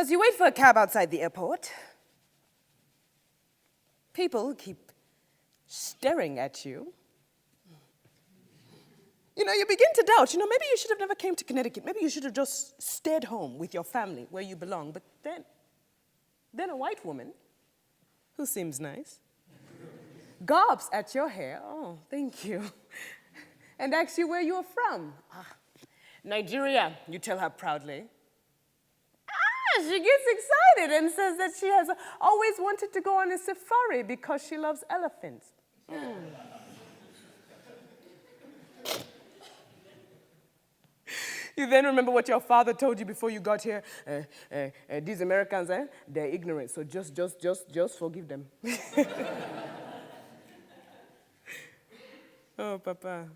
As you wait for a cab outside the airport, people keep staring at you. You begin to doubt, maybe you should have never came to Connecticut. Maybe you should have just stayed home with your family where you belong. But then a white woman, who seems nice, gawps at your hair, oh, thank you, and asks you where you are from. Nigeria, you tell her proudly. She gets excited and says that she has always wanted to go on a safari because she loves elephants. You then remember what your father told you before you got here. These Americans, they're ignorant, so just forgive them. Oh, Papa.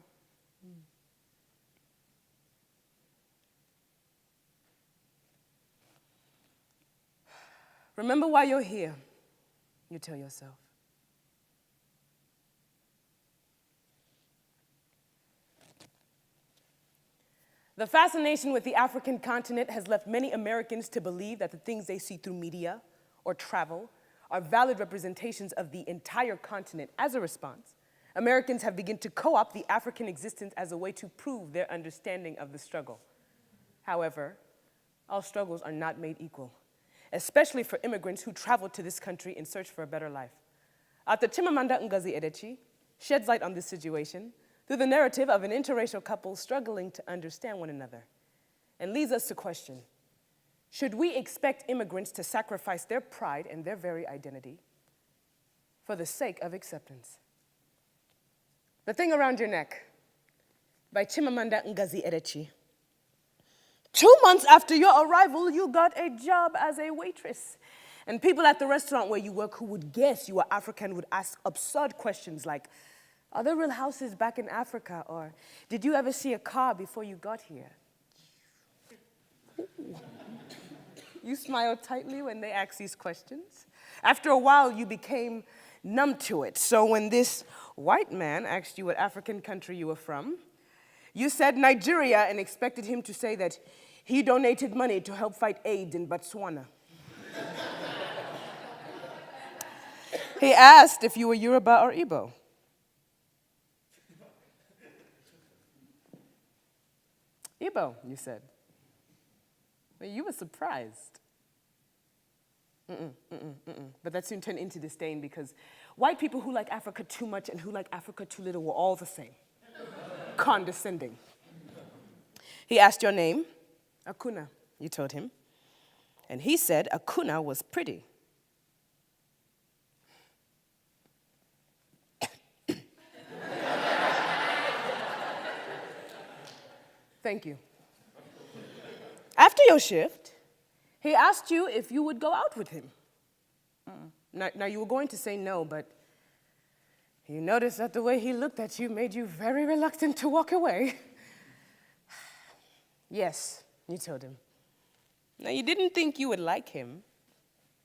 Remember why you're here, you tell yourself. The fascination with the African continent has left many Americans to believe that the things they see through media or travel are valid representations of the entire continent. As a response, Americans have begun to co-opt the African existence as a way to prove their understanding of the struggle. However, all struggles are not made equal, especially for immigrants who traveled to this country in search for a better life. Author Chimamanda Ngozi Adichie sheds light on this situation through the narrative of an interracial couple struggling to understand one another, and leads us to question, should we expect immigrants to sacrifice their pride and their very identity for the sake of acceptance? The Thing Around Your Neck by Chimamanda Ngozi Adichie. 2 months after your arrival, you got a job as a waitress. And people at the restaurant where you work who would guess you are African would ask absurd questions like, are there real houses back in Africa? Or did you ever see a car before you got here? You smile tightly when they ask these questions. After a while, you became numb to it. So when this white man asked you what African country you were from, you said Nigeria and expected him to say that he donated money to help fight AIDS in Botswana. He asked if you were Yoruba or Igbo. Igbo, you said. Well, you were surprised. But that soon turned into disdain because white people who like Africa too much and who like Africa too little were all the same. Condescending. He asked your name. Akuna, you told him. And he said Akuna was pretty. Thank you. After your shift, he asked you if you would go out with him. Now, you were going to say no, but you noticed that the way he looked at you made you very reluctant to walk away. Yes, you told him. Now, you didn't think you would like him,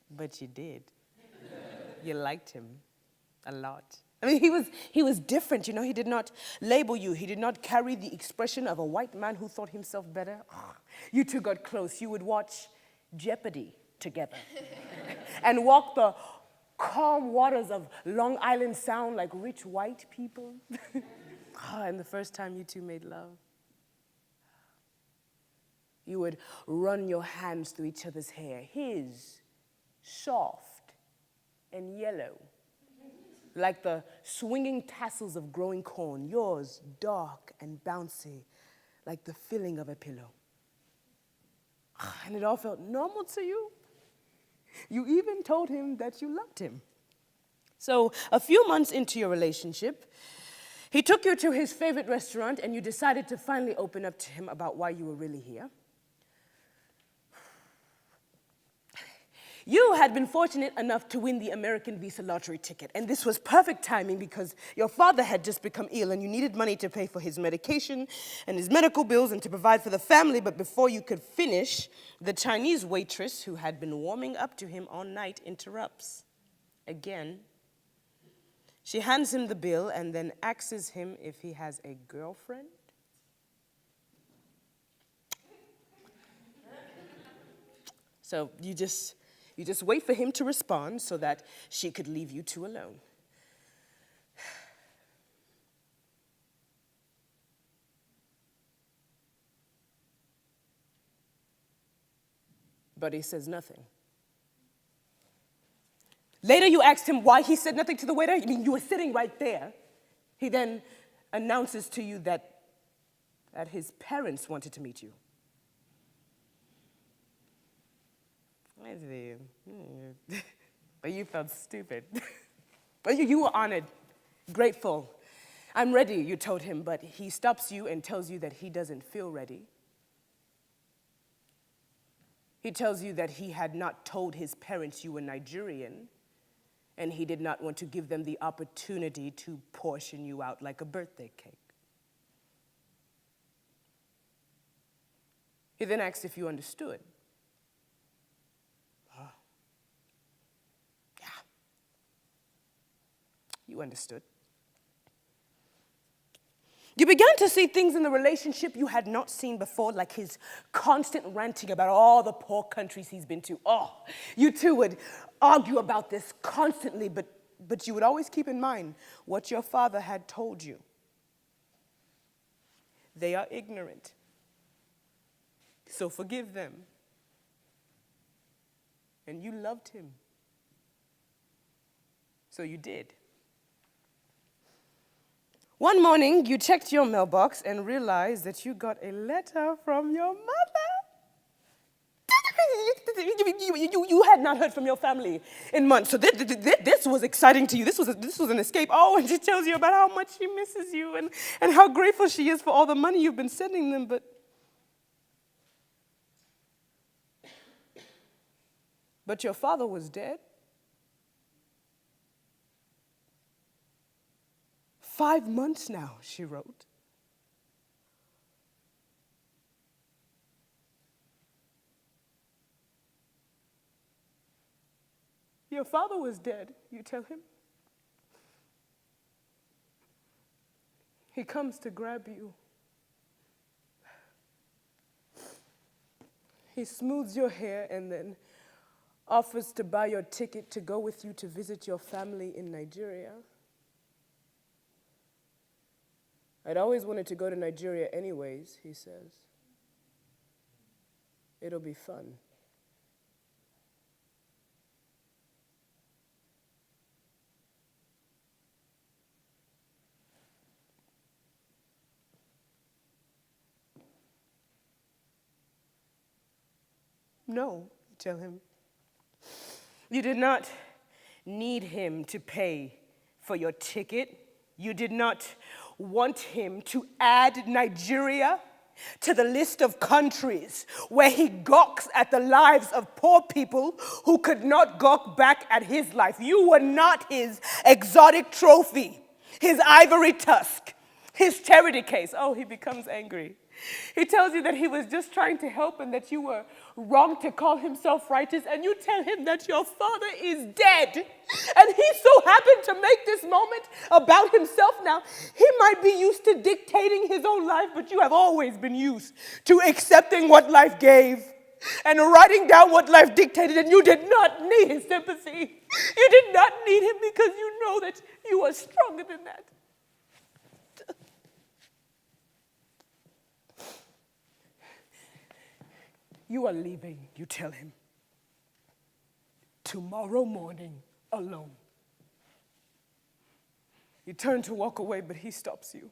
but you did. You liked him a lot. I mean, he was different, he did not label you. He did not carry the expression of a white man who thought himself better. You two got close. You would watch Jeopardy together and walk the calm waters of Long Island Sound like rich white people. And the first time you two made love, you would run your hands through each other's hair. His soft and yellow, like the swinging tassels of growing corn. Yours dark and bouncy, like the filling of a pillow. And it all felt normal to you. You even told him that you loved him. So a few months into your relationship, he took you to his favorite restaurant and you decided to finally open up to him about why you were really here. You had been fortunate enough to win the American Visa lottery ticket, and this was perfect timing because your father had just become ill and you needed money to pay for his medication and his medical bills and to provide for the family, but before you could finish, the Chinese waitress who had been warming up to him all night interrupts. Again, she hands him the bill and then asks him if he has a girlfriend. So you just wait for him to respond so that she could leave you two alone. But he says nothing. Later you asked him why he said nothing to the waiter. I mean, you were sitting right there. He then announces to you that his parents wanted to meet you. I see. But you felt stupid. But you were honored, grateful. I'm ready, you told him, but he stops you and tells you that he doesn't feel ready. He tells you that he had not told his parents you were Nigerian, and he did not want to give them the opportunity to portion you out like a birthday cake. He then asked if you understood. Oh. Yeah. You understood. You began to see things in the relationship you had not seen before, like his constant ranting about all the poor countries he's been to. Oh, you two would argue about this constantly, but you would always keep in mind what your father had told you. They are ignorant, so forgive them. And you loved him, so you did. One morning, you checked your mailbox and realized that you got a letter from your mother. You had not heard from your family in months, so this was exciting to you. This was an escape. Oh, and she tells you about how much she misses you and how grateful she is for all the money you've been sending them, but your father was dead. 5 months now, she wrote. Your father was dead, you tell him. He comes to grab you. He smooths your hair and then offers to buy your ticket to go with you to visit your family in Nigeria. I'd always wanted to go to Nigeria anyways, he says. It'll be fun. No, you tell him. You did not need him to pay for your ticket. You did not want him to add Nigeria to the list of countries where he gawks at the lives of poor people who could not gawk back at his life. You were not his exotic trophy, his ivory tusk, his charity case. Oh, he becomes angry. He tells you that he was just trying to help and that you were wrong to call him self-righteous, and you tell him that your father is dead. And he so happened to make this moment about himself now. He might be used to dictating his own life, but you have always been used to accepting what life gave and writing down what life dictated, and you did not need his sympathy. You did not need him because you know that you are stronger than that. You are leaving, you tell him, tomorrow morning alone. You turn to walk away, but he stops you.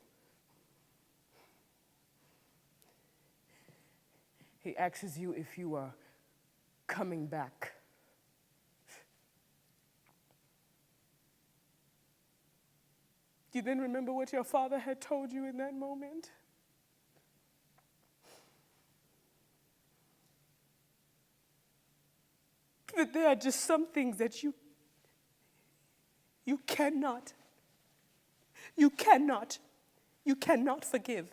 He asks you if you are coming back. Do you then remember what your father had told you in that moment? That there are just some things that you cannot forgive.